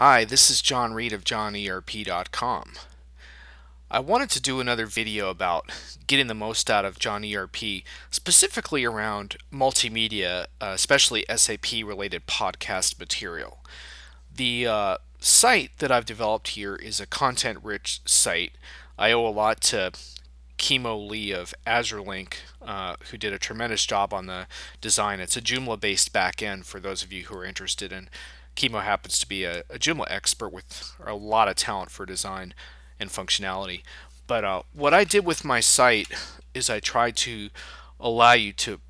Hi, this is John Reed of JonERP.com. I wanted to do another video about getting the most out of JonERP, specifically around multimedia, especially SAP related podcast material. The site that I've developed here is a content rich site. I owe a lot to Kimo Lee of AzureLink, who did a tremendous job on the design. It's a Joomla based backend for those of you who are interested in. Kimo happens to be a Joomla expert with a lot of talent for design and functionality. But what I did with my site is I tried to allow you to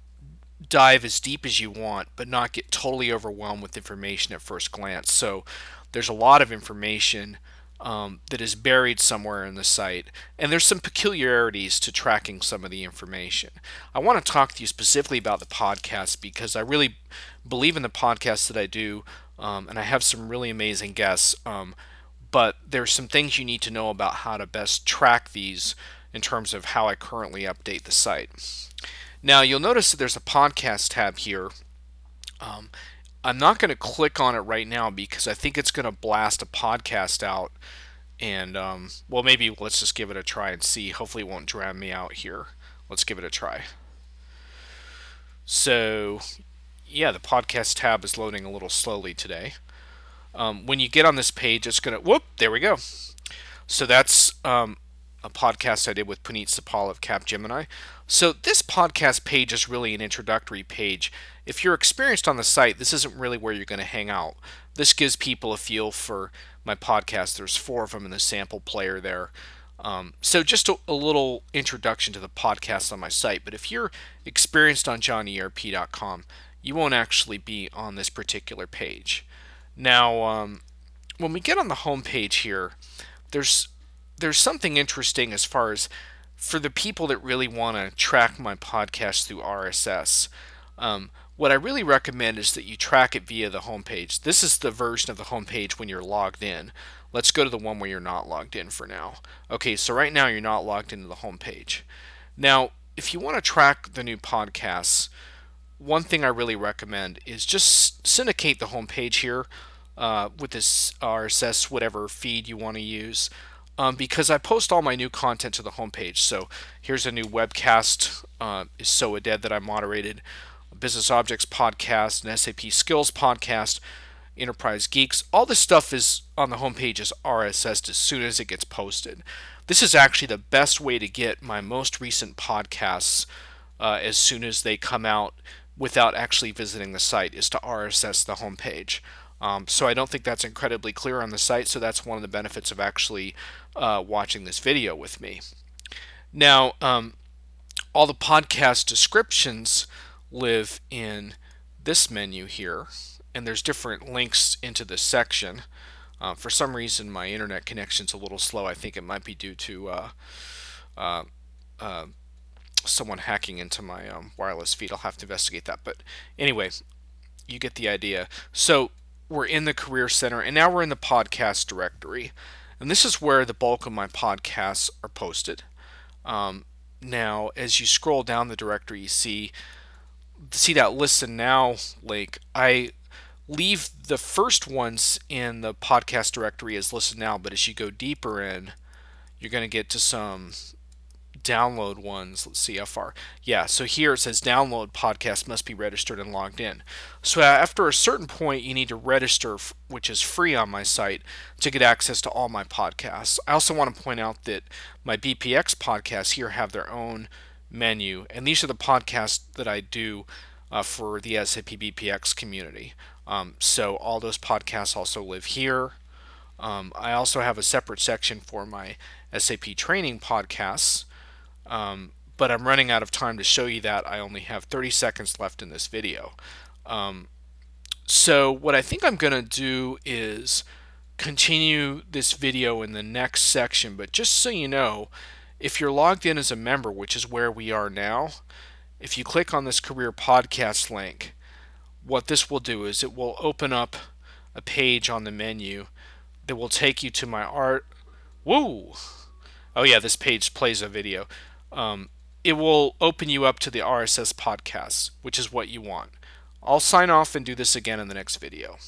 dive as deep as you want, but not get totally overwhelmed with information at first glance. So there's a lot of information that is buried somewhere in the site, and there's some peculiarities to tracking some of the information. I want to talk to you specifically about the podcast because I really believe in the podcast that I do, and I have some really amazing guests. But there's some things you need to know about how to best track these in terms of how I currently update the site. Now you'll notice that there's a podcast tab here. Um, I'm not going to click on it right now because I think it's going to blast a podcast out. And well, maybe let's just give it a try and see. Hopefully, it won't drown me out here. Let's give it a try. So, yeah, the podcast tab is loading a little slowly today. When you get on this page, it's going to, whoop, there we go. So that's a podcast I did with Puneet Sapal of Capgemini. So this podcast page is really an introductory page. If you're experienced on the site, this isn't really where you're going to hang out. This gives people a feel for my podcast. There's 4 of them in the sample player there. So just a little introduction to the podcast on my site. But if you're experienced on JonERP.com, you won't actually be on this particular page. Now, when we get on the home page here, there's something interesting as far as for the people that really want to track my podcast through RSS. What I really recommend is that you track it via the homepage. This is the version of the homepage when you're logged in. Let's go to the one where you're not logged in for now. Okay, so right now you're not logged into the homepage. Now, if you want to track the new podcasts, one thing I really recommend is just syndicate the homepage here with this RSS, whatever feed you want to use. Because I post all my new content to the homepage. So here's a new webcast, is So A Dead that I moderated, a Business Objects podcast, an SAP Skills podcast, Enterprise Geeks. All this stuff is on the homepage as RSS as soon as it gets posted. This is actually the best way to get my most recent podcasts as soon as they come out without actually visiting the site, is to RSS the homepage. So I don't think that's incredibly clear on the site, so that's one of the benefits of actually watching this video with me. Now, all the podcast descriptions live in this menu here, and there's different links into this section. For some reason, my internet connection's a little slow. I think it might be due to someone hacking into my wireless feed. I'll have to investigate that. But anyway, you get the idea. So we're in the Career Center, and now we're in the podcast directory. And this is where the bulk of my podcasts are posted. Now, as you scroll down the directory, you see that Listen Now link. I leave the first ones in the podcast directory as Listen Now, but as you go deeper in, you're going to get to some download ones. Let's see how far. Yeah, so here it says download podcast must be registered and logged in. So after a certain point, you need to register, which is free on my site, to get access to all my podcasts. I also want to point out that my BPX podcasts here have their own menu, and these are the podcasts that I do for the SAP BPX community. So all those podcasts also live here. I also have a separate section for my SAP training podcasts. But I'm running out of time to show you that. I only have 30 seconds left in this video. So what I think I'm going to do is continue this video in the next section. But just so you know, if you're logged in as a member, which is where we are now, if you click on this career podcast link, what this will do is it will open up a page on the menu that will take you to my art. Woo! Oh yeah, this page plays a video. It will open you up to the RSS podcasts, which is what you want. I'll sign off and do this again in the next video.